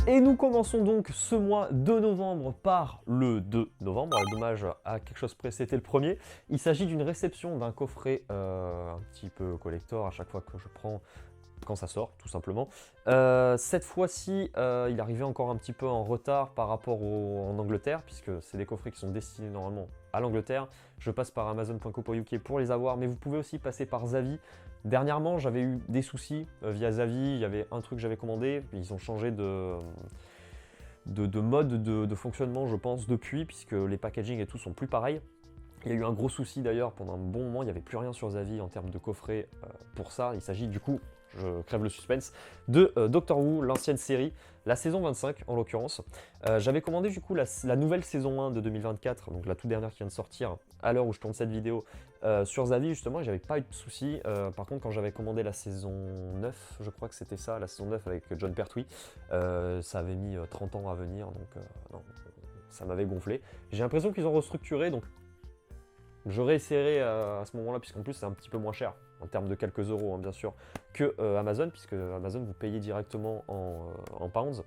Et nous commençons donc ce mois de novembre par le 2 novembre. Dommage, à quelque chose près, c'était le premier. Il s'agit d'une réception d'un coffret un petit peu collector à chaque fois que je prends quand ça sort, tout simplement. Cette fois-ci, il arrivait encore un petit peu en retard par rapport en Angleterre, puisque c'est des coffrets qui sont destinés normalement à l'Angleterre. Je passe par Amazon.co pour UK pour les avoir, mais vous pouvez aussi passer par Zavi. Dernièrement, j'avais eu des soucis via Zavi, il y avait un truc que j'avais commandé, puis ils ont changé de mode de fonctionnement, je pense, depuis, puisque les packaging et tout sont plus pareils. Il y a eu un gros souci d'ailleurs, pendant un bon moment, il n'y avait plus rien sur Zavi en termes de coffret pour ça. Il s'agit du coup, je crève le suspense, de Doctor Who, l'ancienne série, la saison 25 en l'occurrence. J'avais commandé du coup la nouvelle saison 1 de 2024, donc la toute dernière qui vient de sortir, à l'heure où je tourne cette vidéo, sur Zavi justement, et j'avais pas eu de souci. Par contre, quand j'avais commandé la saison 9, je crois que c'était ça, la saison 9 avec John Pertwee, ça avait mis 30 ans à venir, donc non, ça m'avait gonflé. J'ai l'impression qu'ils ont restructuré, donc je réessayerai à ce moment-là, puisqu'en plus c'est un petit peu moins cher, en termes de quelques euros, hein, bien sûr, que Amazon, puisque Amazon vous payez directement en pounds,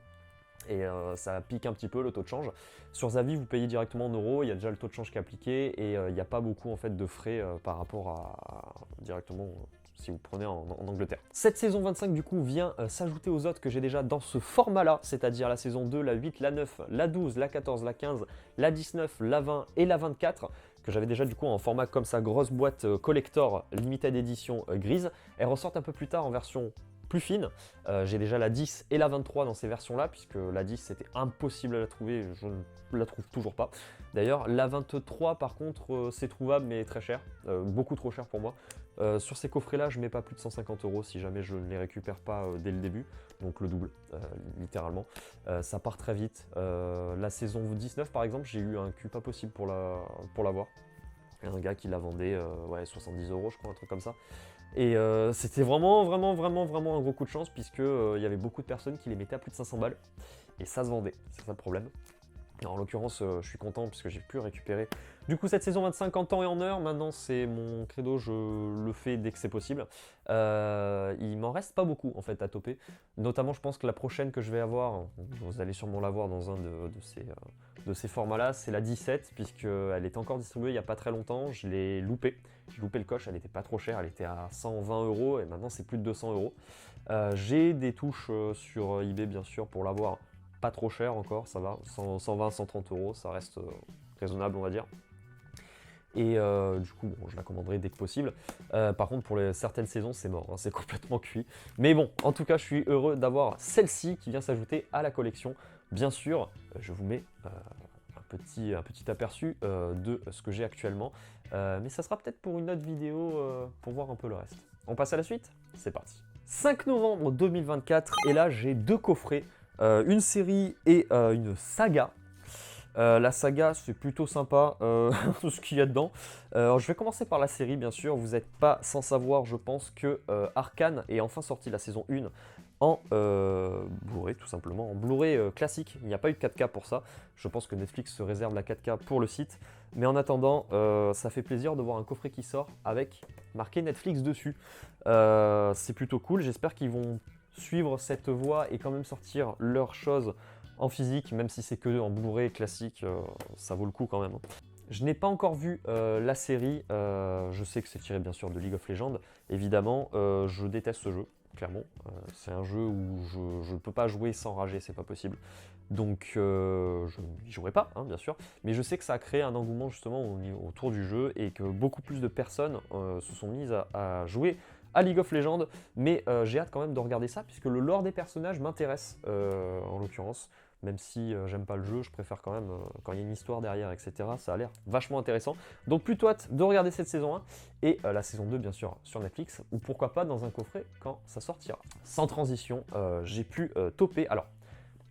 et ça pique un petit peu le taux de change. Sur Zavi, vous payez directement en euros, il y a déjà le taux de change qui est appliqué, et il n'y a pas beaucoup en fait, de frais par rapport à directement si vous prenez en Angleterre. Cette saison 25 du coup vient s'ajouter aux autres que j'ai déjà dans ce format-là, c'est-à-dire la saison 2, la 8, la 9, la 12, la 14, la 15, la 19, la 20 et la 24, que j'avais déjà du coup en format comme ça, grosse boîte collector, limited edition grise. Elles ressortent un peu plus tard en version plus fine. J'ai déjà la 10 et la 23 dans ces versions-là, puisque la 10 c'était impossible à la trouver, je ne la trouve toujours pas. D'ailleurs, la 23 par contre c'est trouvable mais très cher, beaucoup trop cher pour moi. Sur ces coffrets-là, je mets pas plus de 150 € si jamais je ne les récupère pas dès le début, donc le double, littéralement. Ça part très vite. La saison 19 par exemple, j'ai eu un cul pas possible pour l'avoir. Un gars qui la vendait ouais, 70 € je crois, un truc comme ça. Et c'était vraiment un gros coup de chance, puisque il y avait beaucoup de personnes qui les mettaient à plus de 500 balles. Et ça se vendait, c'est ça le problème. Alors, en l'occurrence, je suis content puisque j'ai pu récupérer du coup cette saison 25 en temps et en heure. Maintenant c'est mon credo, je le fais dès que c'est possible. Il m'en reste pas beaucoup en fait à toper. Notamment je pense que la prochaine que je vais avoir, vous allez sûrement l'avoir dans un de ces formats là, c'est la 17, puisqu'elle était encore distribuée il n'y a pas très longtemps. Je l'ai loupé, j'ai loupé le coche, elle n'était pas trop chère, elle était à 120 € et maintenant c'est plus de 200 €. J'ai des touches sur eBay bien sûr pour l'avoir. Pas trop cher encore, ça va, 120, 130 €, ça reste raisonnable on va dire. Et du coup, bon, je la commanderai dès que possible. Par contre, pour certaines saisons, c'est mort, hein, c'est complètement cuit. Mais bon, en tout cas, je suis heureux d'avoir celle-ci qui vient s'ajouter à la collection. Bien sûr, je vous mets un petit aperçu de ce que j'ai actuellement. Mais ça sera peut-être pour une autre vidéo pour voir un peu le reste. On passe à la suite? C'est parti. 5 novembre 2024, et là, j'ai deux coffrets. Une série et une saga. La saga, c'est plutôt sympa, tout ce qu'il y a dedans. Alors, je vais commencer par la série, bien sûr. Vous n'êtes pas sans savoir, je pense, que Arcane est enfin sorti la saison 1 en Blu-ray, tout simplement. En Blu-ray classique, il n'y a pas eu de 4K pour ça. Je pense que Netflix se réserve la 4K pour le site. Mais en attendant, ça fait plaisir de voir un coffret qui sort avec marqué Netflix dessus. C'est plutôt cool, j'espère qu'ils vont suivre cette voie et quand même sortir leurs choses en physique, même si c'est que en Blu-ray classique, ça vaut le coup quand même. Je n'ai pas encore vu la série, je sais que c'est tiré bien sûr de League of Legends, évidemment, je déteste ce jeu, clairement. C'est un jeu où je ne peux pas jouer sans rager, c'est pas possible. Donc je n'y jouerai pas, hein, bien sûr, mais je sais que ça a créé un engouement justement autour du jeu et que beaucoup plus de personnes se sont mises à jouer à League of Legends, mais j'ai hâte quand même de regarder ça, puisque le lore des personnages m'intéresse, en l'occurrence. Même si j'aime pas le jeu, je préfère quand même, quand il y a une histoire derrière, etc., ça a l'air vachement intéressant. Donc plutôt hâte de regarder cette saison 1, et la saison 2, bien sûr, sur Netflix, ou pourquoi pas dans un coffret quand ça sortira. Sans transition, j'ai pu toper. Alors,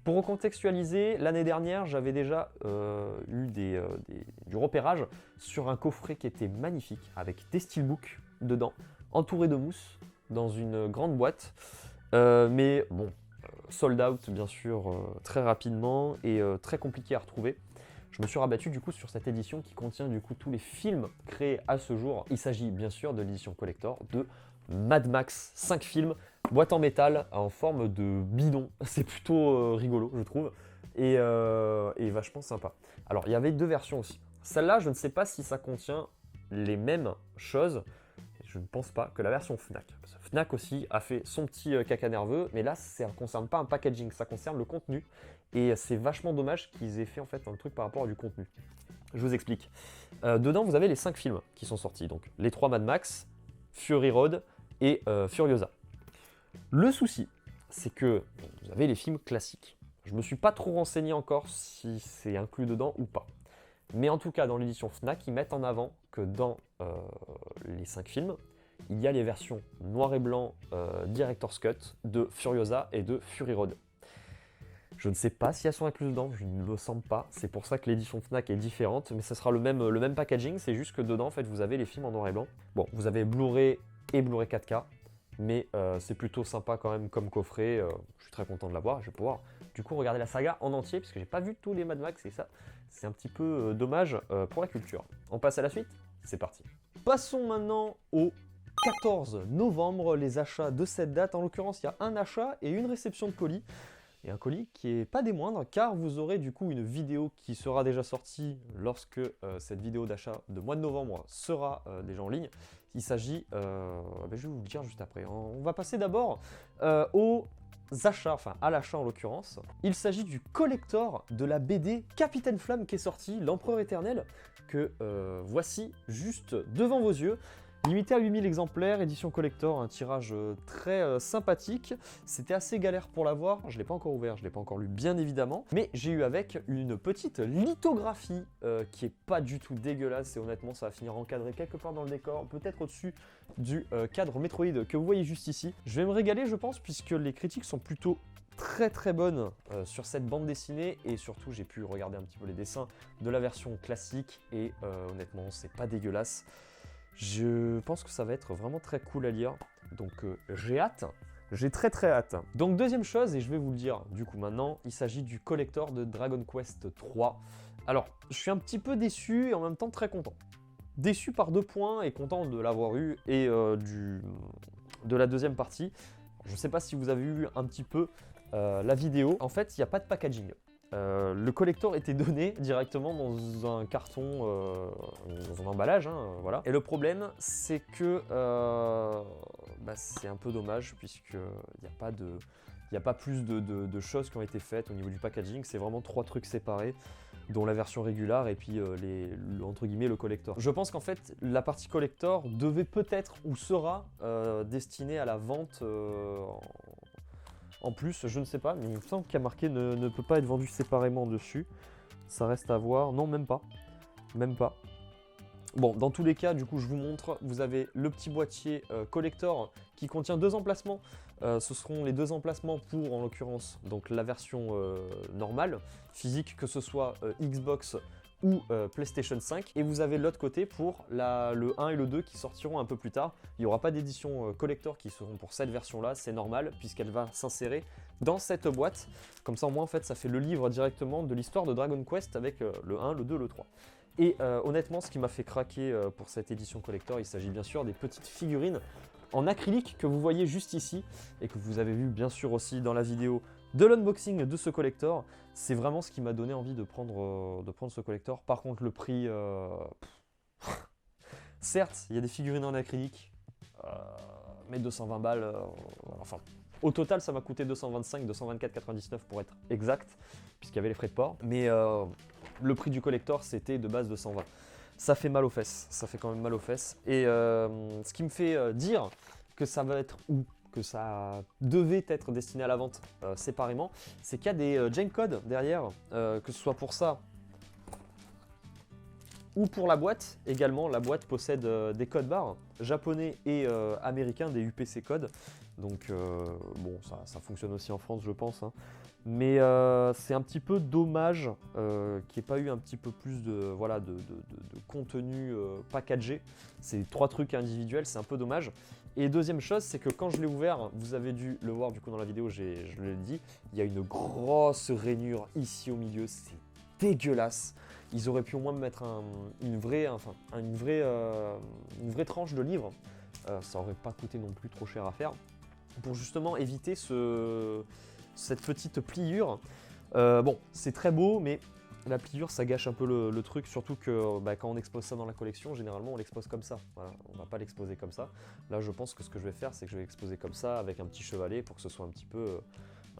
pour recontextualiser, l'année dernière, j'avais déjà eu du repérage sur un coffret qui était magnifique, avec des steelbooks dedans, entouré de mousse, dans une grande boîte. Mais bon, sold out bien sûr très rapidement et très compliqué à retrouver. Je me suis rabattu du coup sur cette édition qui contient du coup tous les films créés à ce jour. Il s'agit bien sûr de l'édition collector de Mad Max, 5 films Boîte en métal en forme de bidon. C'est plutôt rigolo, je trouve. Et vachement sympa. Alors, il y avait 2 versions aussi. Celle-là, je ne sais pas si ça contient les mêmes choses. Je ne pense pas que la version Fnac. Parce que Fnac aussi a fait son petit caca nerveux, mais là, ça ne concerne pas un packaging, ça concerne le contenu. Et c'est vachement dommage qu'ils aient fait en fait un truc par rapport à du contenu. Je vous explique. Dedans, vous avez les 5 films qui sont sortis. Donc, les 3 Mad Max, Fury Road et Furiosa. Le souci, c'est que vous avez les films classiques. Je ne me suis pas trop renseigné encore si c'est inclus dedans ou pas. Mais en tout cas, dans l'édition Fnac, ils mettent en avant que dans les 5 films, il y a les versions noir et blanc Director's Cut de Furiosa et de Fury Road. Je ne sais pas si elles sont incluses dedans, je ne me semble pas. C'est pour ça que l'édition Fnac est différente, mais ce sera le même packaging, c'est juste que dedans, en fait, vous avez les films en noir et blanc. Bon, vous avez Blu-ray et Blu-ray 4K, mais c'est plutôt sympa quand même comme coffret. Je suis très content de l'avoir, je vais pouvoir du coup regarder la saga en entier, puisque j'ai pas vu tous les Mad Max, et ça, c'est un petit peu dommage pour la culture. On passe à la suite? C'est parti. Passons maintenant au 14 novembre, les achats de cette date. En l'occurrence, il y a un achat et une réception de colis. Et un colis qui n'est pas des moindres, car vous aurez du coup une vidéo qui sera déjà sortie lorsque cette vidéo d'achat de mois de novembre sera déjà en ligne. Il s'agit, je vais vous le dire juste après. On va passer d'abord aux achats, enfin à l'achat en l'occurrence. Il s'agit du collector de la BD Capitaine Flamme qui est sorti, l'Empereur Éternel, que voici juste devant vos yeux. Limité à 8000 exemplaires, édition collector, un tirage très sympathique. C'était assez galère pour l'avoir, je ne l'ai pas encore ouvert, je ne l'ai pas encore lu bien évidemment. Mais j'ai eu avec une petite lithographie qui est pas du tout dégueulasse et honnêtement ça va finir encadré quelque part dans le décor, peut-être au-dessus du cadre Metroid que vous voyez juste ici. Je vais me régaler je pense puisque les critiques sont plutôt très bonnes sur cette bande dessinée et surtout j'ai pu regarder un petit peu les dessins de la version classique et honnêtement c'est pas dégueulasse. Je pense que ça va être vraiment très cool à lire, donc j'ai hâte, j'ai très hâte. Donc deuxième chose, et je vais vous le dire du coup maintenant, il s'agit du collector de Dragon Quest 3. Alors, je suis un petit peu déçu et en même temps très content. Déçu par 2 points et content de l'avoir eu et de la deuxième partie. Je ne sais pas si vous avez vu un petit peu la vidéo. En fait, il n'y a pas de packaging. Le collector était donné directement dans un carton, dans un emballage, voilà. Et le problème, c'est que c'est un peu dommage puisqu'il n'y a pas plus de choses qui ont été faites au niveau du packaging. C'est vraiment 3 trucs séparés, dont la version régulière et puis entre guillemets le collector. Je pense qu'en fait, la partie collector devait peut-être ou sera destinée à la vente en plus, je ne sais pas, mais il me semble qu'il y a marqué ne peut pas être vendu séparément dessus. Ça reste à voir. Non, même pas. Même pas. Bon, dans tous les cas, du coup, je vous montre. Vous avez le petit boîtier collector qui contient 2 emplacements. Ce seront les 2 emplacements pour, en l'occurrence, donc la version normale, physique, que ce soit Xbox ou PlayStation 5. Et vous avez l'autre côté pour le 1 et le 2 qui sortiront un peu plus tard. Il n'y aura pas d'édition collector qui seront pour cette version-là, c'est normal, puisqu'elle va s'insérer dans cette boîte. Comme ça, au moins, en fait, ça fait le livre directement de l'histoire de Dragon Quest avec le 1, le 2, le 3. Et honnêtement, ce qui m'a fait craquer pour cette édition collector, il s'agit bien sûr des petites figurines en acrylique que vous voyez juste ici et que vous avez vu bien sûr aussi dans la vidéo de l'unboxing de ce collector. C'est vraiment ce qui m'a donné envie de prendre ce collector. Par contre, le prix... Certes, il y a des figurines en acrylique, mais 220 balles... enfin, au total, ça m'a coûté 225, 224,99 pour être exact, puisqu'il y avait les frais de port. Mais le prix du collector, c'était de base 220. Ça fait mal aux fesses, ça fait quand même mal aux fesses. Et ce qui me fait dire que ça va être ou que ça devait être destiné à la vente séparément, c'est qu'il y a des Jane codes derrière, que ce soit pour ça ou pour la boîte. Également, la boîte possède des codes barres japonais et américains, des UPC codes. Donc bon, ça fonctionne aussi en France, je pense. Mais c'est un petit peu dommage qu'il n'y ait pas eu un petit peu plus de contenu packagé. C'est 3 trucs individuels, c'est un peu dommage. Et deuxième chose, c'est que quand je l'ai ouvert, vous avez dû le voir du coup dans la vidéo, je l'ai dit, il y a une grosse rainure ici au milieu, c'est dégueulasse. Ils auraient pu au moins me mettre une vraie tranche de livre. Ça aurait pas coûté non plus trop cher à faire. pour justement éviter cette petite pliure. Bon, c'est très beau, mais la pliure, ça gâche un peu le truc, surtout que quand on expose ça dans la collection, généralement on l'expose comme ça. Voilà, on va pas l'exposer comme ça. Là, je pense que ce que je vais faire, c'est que je vais l'exposer comme ça, avec un petit chevalet, pour que ce soit un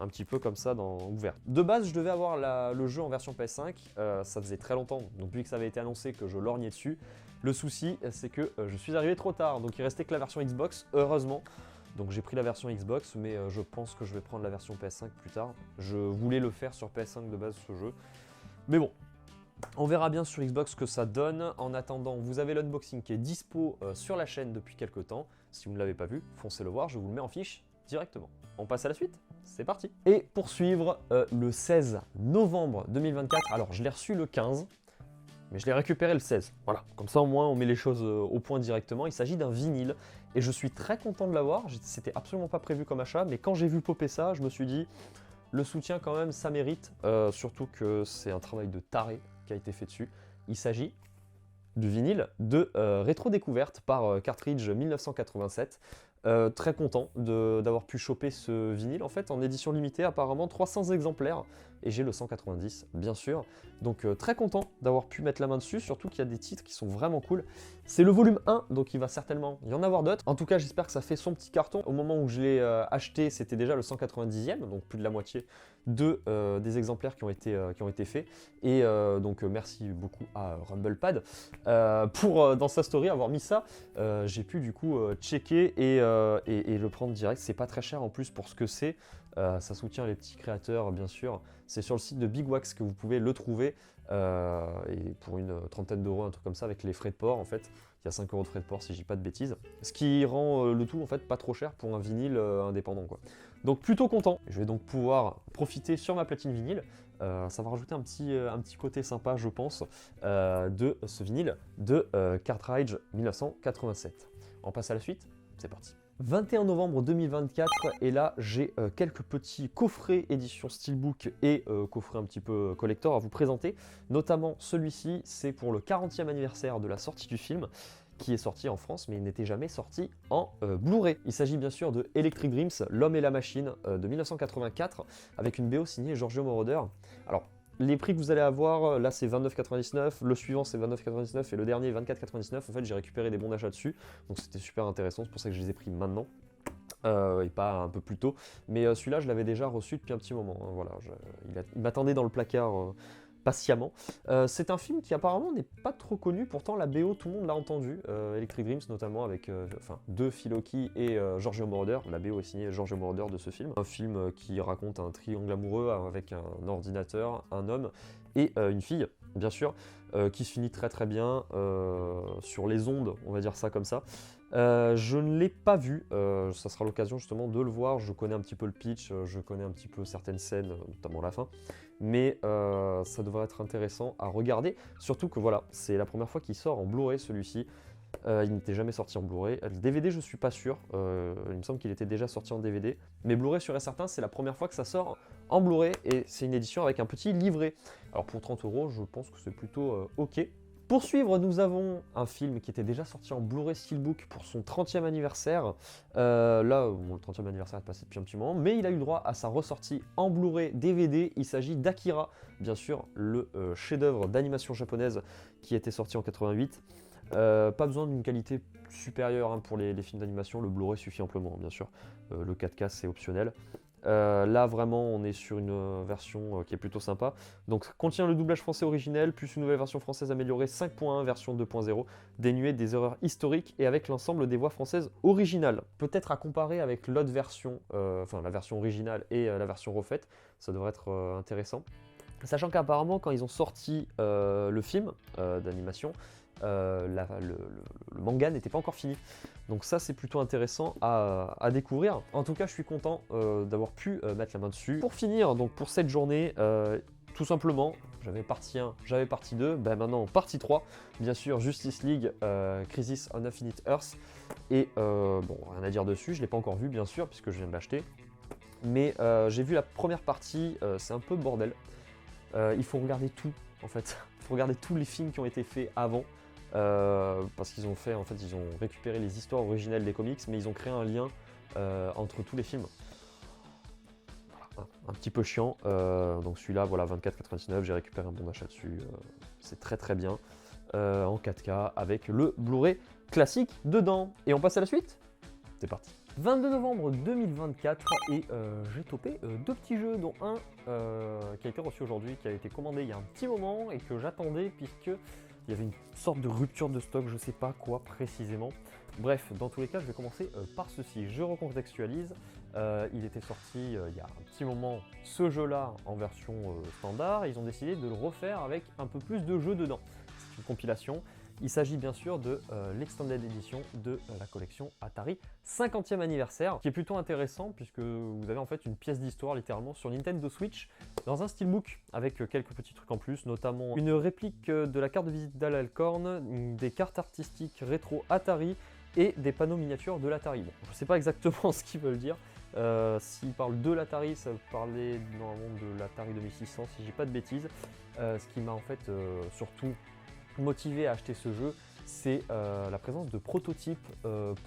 petit peu comme ça ouvert. De base, je devais avoir le jeu en version PS5, ça faisait très longtemps, donc vu que ça avait été annoncé que je lorgnais dessus, le souci, c'est que je suis arrivé trop tard, donc il restait que la version Xbox, heureusement. Donc j'ai pris la version Xbox, mais je pense que je vais prendre la version PS5 plus tard. Je voulais le faire sur PS5 de base, ce jeu. Mais bon, on verra bien sur Xbox ce que ça donne. En attendant, vous avez l'unboxing qui est dispo sur la chaîne depuis quelques temps. Si vous ne l'avez pas vu, foncez le voir, je vous le mets en fiche directement. On passe à la suite, c'est parti. Et pour suivre, le 16 novembre 2024, alors je l'ai reçu le 15, mais je l'ai récupéré le 16. Voilà, comme ça au moins on met les choses au point directement. Il s'agit d'un vinyle et je suis très content de l'avoir. C'était absolument pas prévu comme achat, mais quand j'ai vu popper ça, je me suis dit, le soutien quand même, ça mérite, surtout que c'est un travail de taré qui a été fait dessus. Il s'agit du vinyle de Rétro Découverte par Cartridge 1987. Très content d'avoir pu choper ce vinyle en fait en édition limitée, apparemment 300 exemplaires, et j'ai le 190 bien sûr, donc très content d'avoir pu mettre la main dessus, surtout qu'il y a des titres qui sont vraiment cool. C'est le volume 1, donc il va certainement y en avoir d'autres. En tout cas, j'espère que ça fait son petit carton. Au moment où je l'ai acheté, c'était déjà le 190e, donc plus de la moitié des exemplaires qui ont été faits. Et donc merci beaucoup à Rumblepad pour, dans sa story, avoir mis ça. J'ai pu du coup checker et le prendre direct. C'est pas très cher en plus pour ce que c'est. Ça soutient les petits créateurs, bien sûr. C'est sur le site de Big Wax que vous pouvez le trouver. Et pour une trentaine d'euros, un truc comme ça, avec les frais de port en fait. Il y a 5 euros de frais de port si je dis pas de bêtises. Ce qui rend le tout en fait pas trop cher pour un vinyle indépendant quoi. Donc plutôt content. Je vais donc pouvoir profiter sur ma platine vinyle. Ça va rajouter un petit côté sympa je pense de ce vinyle de Cartridge 1987. On passe à la suite, c'est parti. 21 novembre 2024 et là j'ai quelques petits coffrets édition Steelbook et coffrets un petit peu collector à vous présenter. Notamment celui-ci, c'est pour le 40e anniversaire de la sortie du film qui est sorti en France mais il n'était jamais sorti en Blu-ray. Il s'agit bien sûr de Electric Dreams, L'Homme et la Machine de 1984 avec une BO signée Giorgio Moroder. Alors les prix que vous allez avoir, là c'est 29,99, le suivant c'est 29,99 et le dernier 24,99. En fait j'ai récupéré des bons d'achat dessus, donc c'était super intéressant, c'est pour ça que je les ai pris maintenant. Et pas un peu plus tôt, mais celui-là je l'avais déjà reçu depuis un petit moment, hein, voilà, il m'attendait dans le placard patiemment. C'est un film qui apparemment n'est pas trop connu, pourtant la BO tout le monde l'a entendu, Electric Dreams notamment avec de Phil Oakey et Giorgio Moroder. La BO est signée Giorgio Moroder de ce film. Un film qui raconte un triangle amoureux avec un ordinateur, un homme et une fille, bien sûr, qui se finit très très bien sur les ondes, on va dire ça comme ça. Je ne l'ai pas vu, ça sera l'occasion justement de le voir. Je connais un petit peu le pitch, je connais un petit peu certaines scènes, notamment la fin, mais ça devrait être intéressant à regarder, surtout que voilà, c'est la première fois qu'il sort en Blu-ray celui-ci. Il n'était jamais sorti en Blu-ray. Le DVD, je suis pas sûr, il me semble qu'il était déjà sorti en DVD, mais Blu-ray sûr et certain, c'est la première fois que ça sort en Blu-ray et c'est une édition avec un petit livret. Alors pour 30 euros, je pense que c'est plutôt ok. Pour suivre, nous avons un film qui était déjà sorti en Blu-ray Steelbook pour son 30e anniversaire. Là, bon, le 30e anniversaire est passé depuis un petit moment, mais il a eu le droit à sa ressortie en Blu-ray DVD. Il s'agit d'Akira, bien sûr, le chef-d'œuvre d'animation japonaise qui était sorti en 88. Pas besoin d'une qualité supérieure hein, pour les films d'animation, le Blu-ray suffit amplement, bien sûr. Le 4K, c'est optionnel. Là vraiment on est sur une version qui est plutôt sympa. Donc contient le doublage français originel plus une nouvelle version française améliorée 5.1 version 2.0 dénuée des erreurs historiques et avec l'ensemble des voix françaises originales. Peut-être à comparer avec l'autre version, enfin la version originale et la version refaite, ça devrait être intéressant. Sachant qu'apparemment quand ils ont sorti le film d'animation, le manga n'était pas encore fini. Donc ça c'est plutôt intéressant à découvrir. En tout cas je suis content d'avoir pu mettre la main dessus. Pour finir, donc pour cette journée, tout simplement, j'avais partie 1, j'avais partie 2, ben maintenant partie 3, bien sûr Justice League, Crisis on Infinite Earth. Et bon, rien à dire dessus, je ne l'ai pas encore vu bien sûr puisque je viens de l'acheter. Mais j'ai vu la première partie, c'est un peu bordel. Il faut regarder tout en fait, il faut regarder tous les films qui ont été faits avant. Parce qu'ils ont fait, en fait, ils ont récupéré les histoires originelles des comics, mais ils ont créé un lien entre tous les films. Voilà, un petit peu chiant. Donc celui-là, voilà, 24,99, j'ai récupéré un bon achat dessus. C'est très très bien. En 4K avec le Blu-ray classique dedans. Et on passe à la suite? C'est parti. 22 novembre 2024 et j'ai topé deux petits jeux, dont un qui a été reçu aujourd'hui, qui a été commandé il y a un petit moment et que j'attendais puisque il y avait une sorte de rupture de stock, je sais pas quoi précisément. Bref, dans tous les cas, je vais commencer par ceci. Je recontextualise. Il était sorti il y a un petit moment, ce jeu-là en version standard. Ils ont décidé de le refaire avec un peu plus de jeux dedans. C'est une compilation. Il s'agit bien sûr de l'Extended Edition de la collection Atari 50e anniversaire, qui est plutôt intéressant puisque vous avez en fait une pièce d'histoire littéralement sur Nintendo Switch dans un steelbook avec quelques petits trucs en plus, notamment une réplique de la carte de visite d'Al Alcorn, des cartes artistiques rétro Atari et des panneaux miniatures de l'Atari. Bon, je ne sais pas exactement ce qu'ils veulent dire. S'ils parlent de l'Atari, ça parlait normalement de l'Atari 2600 si j'ai pas de bêtises. Ce qui m'a en fait surtout motivé à acheter ce jeu, c'est la présence de prototypes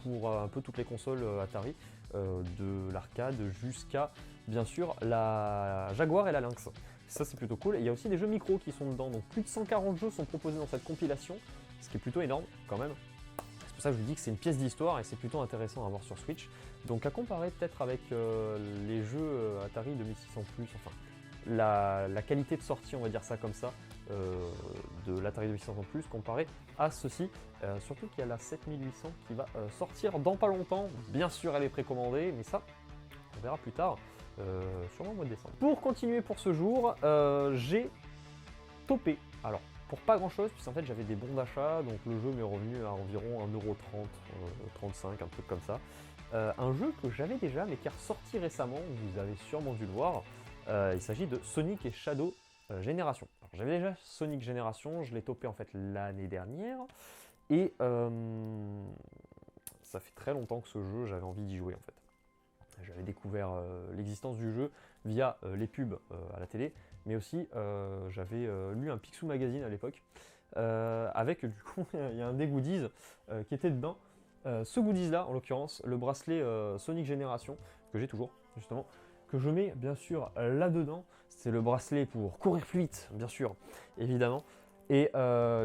pour un peu toutes les consoles Atari, de l'arcade jusqu'à bien sûr la Jaguar et la Lynx. Ça c'est plutôt cool. Et il y a aussi des jeux micro qui sont dedans, donc plus de 140 jeux sont proposés dans cette compilation, ce qui est plutôt énorme quand même. C'est pour ça que je vous dis que c'est une pièce d'histoire et c'est plutôt intéressant à voir sur Switch. Donc à comparer peut-être avec les jeux Atari 2600+, enfin la qualité de sortie, on va dire ça comme ça, de l'Atari 2600+, comparé à ceci. Surtout qu'il y a la 7800 qui va sortir dans pas longtemps. Bien sûr, elle est précommandée, mais ça, on verra plus tard, sûrement au mois de décembre. Pour continuer pour ce jour, j'ai topé. Alors, pour pas grand chose, puisqu'en fait j'avais des bons d'achat, donc le jeu m'est revenu à environ 1,30€, 35, un truc comme ça. Un jeu que j'avais déjà, mais qui est ressorti récemment, vous avez sûrement dû le voir. Il s'agit de Sonic et Shadow Génération. J'avais déjà Sonic Génération, je l'ai topé en fait l'année dernière, et ça fait très longtemps que ce jeu, j'avais envie d'y jouer en fait. J'avais découvert l'existence du jeu via les pubs à la télé, mais aussi j'avais lu un Picsou Magazine à l'époque, avec du coup, il y a un des goodies qui était dedans. Ce goodies là, en l'occurrence, le bracelet Sonic Génération, que j'ai toujours, justement, que je mets bien sûr là-dedans. C'est le bracelet pour courir plus vite, bien sûr, évidemment. Et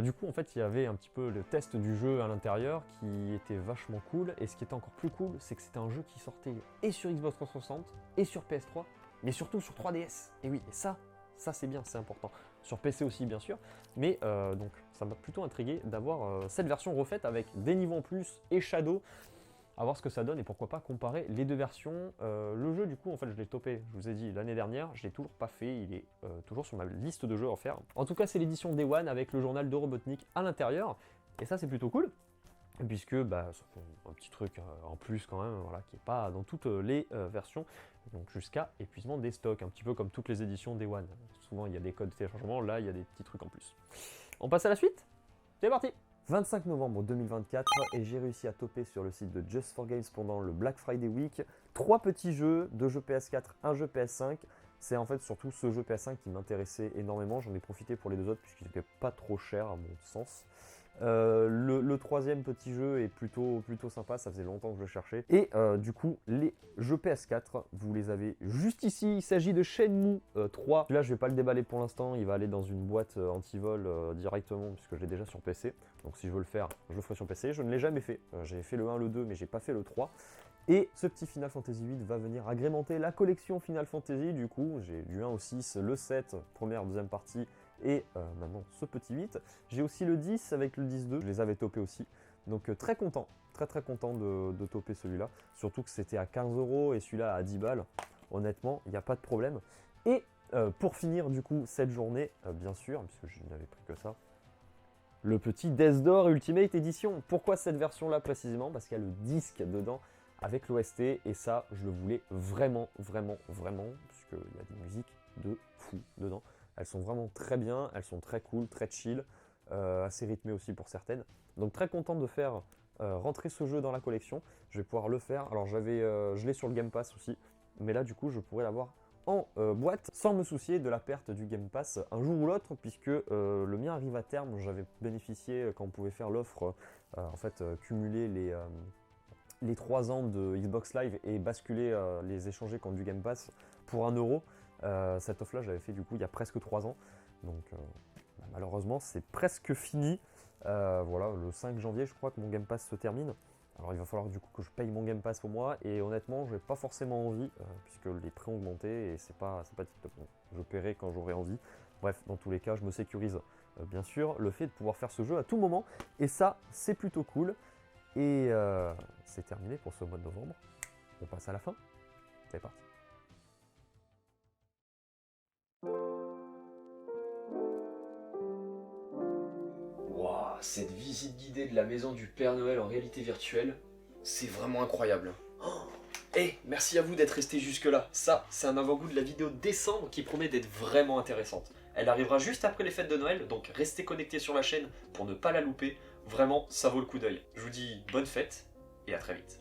du coup, en fait, il y avait un petit peu le test du jeu à l'intérieur qui était vachement cool. Et ce qui était encore plus cool, c'est que c'était un jeu qui sortait et sur Xbox 360 et sur PS3, mais surtout sur 3DS. Et oui, et ça c'est bien, c'est important. Sur PC aussi, bien sûr. Mais donc, ça m'a plutôt intrigué d'avoir cette version refaite avec des niveaux en plus et Shadow. À voir ce que ça donne et pourquoi pas comparer les deux versions. Le jeu, du coup, en fait, je l'ai topé, je vous ai dit, l'année dernière. Je l'ai toujours pas fait, il est toujours sur ma liste de jeux à faire. En tout cas, c'est l'édition Day One avec le journal de Robotnik à l'intérieur. Et ça, c'est plutôt cool, puisque bah, ça fait un petit truc en plus quand même, voilà, qui n'est pas dans toutes les versions, donc jusqu'à épuisement des stocks, un petit peu comme toutes les éditions Day One. Souvent, il y a des codes de téléchargement, là, il y a des petits trucs en plus. On passe à la suite? C'est parti! 25 novembre 2024 et j'ai réussi à toper sur le site de Just for Games pendant le Black Friday Week 3 petits jeux, 2 jeux PS4, un jeu PS5. C'est en fait surtout ce jeu PS5 qui m'intéressait énormément, j'en ai profité pour les deux autres puisqu'ils n'étaient pas trop chers à mon sens. Le troisième petit jeu est plutôt sympa, ça faisait longtemps que je le cherchais. Et du coup, les jeux PS4, vous les avez juste ici. Il s'agit de Shenmue 3. Là, je vais pas le déballer pour l'instant, il va aller dans une boîte anti-vol directement puisque je l'ai déjà sur PC. Donc si je veux le faire, je le ferai sur PC. Je ne l'ai jamais fait. J'ai fait le 1, le 2, mais j'ai pas fait le 3. Et ce petit Final Fantasy 8 va venir agrémenter la collection Final Fantasy. Du coup, j'ai du 1 au 6, le 7, première, deuxième partie, et maintenant ce petit 8. J'ai aussi le 10 avec le 10-2, je les avais topés aussi. Donc très content, très content de toper celui-là. Surtout que c'était à 15 € et celui-là à 10 balles. Honnêtement, il n'y a pas de problème. Et pour finir du coup cette journée, bien sûr, puisque je n'avais pris que ça, le petit Death Door Ultimate Edition. Pourquoi cette version-là précisément? Parce qu'il y a le disque dedans avec l'OST, et ça, je le voulais vraiment, puisqu'il y a des musiques de fou dedans. Elles sont vraiment très bien, elles sont très cool, très chill, assez rythmées aussi pour certaines. Donc très content de faire rentrer ce jeu dans la collection. Je vais pouvoir le faire. Alors je l'ai sur le Game Pass aussi, mais là du coup je pourrais l'avoir en boîte sans me soucier de la perte du Game Pass un jour ou l'autre, puisque le mien arrive à terme. J'avais bénéficié quand on pouvait faire l'offre, en fait cumuler les 3 ans de Xbox Live et basculer, les échanger contre du Game Pass pour 1 euro. Cette offre là je l'avais fait du coup il y a presque 3 ans, donc bah, malheureusement c'est presque fini. Voilà, le 5 janvier je crois que mon Game Pass se termine. Alors il va falloir du coup que je paye mon Game Pass au mois, et honnêtement j'ai pas forcément envie, puisque les prix ont augmenté et c'est pas TikTok. Donc, je paierai quand j'aurai envie. Bref, dans tous les cas je me sécurise bien sûr le fait de pouvoir faire ce jeu à tout moment, et ça c'est plutôt cool. Et c'est terminé pour ce mois de novembre. On passe à la fin. C'est parti. Waouh, cette visite guidée de la maison du Père Noël en réalité virtuelle, c'est vraiment incroyable. Merci à vous d'être resté jusque là. Ça, c'est un avant-goût de la vidéo de décembre qui promet d'être vraiment intéressante. Elle arrivera juste après les fêtes de Noël, donc restez connectés sur la chaîne pour ne pas la louper. Vraiment, ça vaut le coup d'œil. Je vous dis bonne fête et à très vite.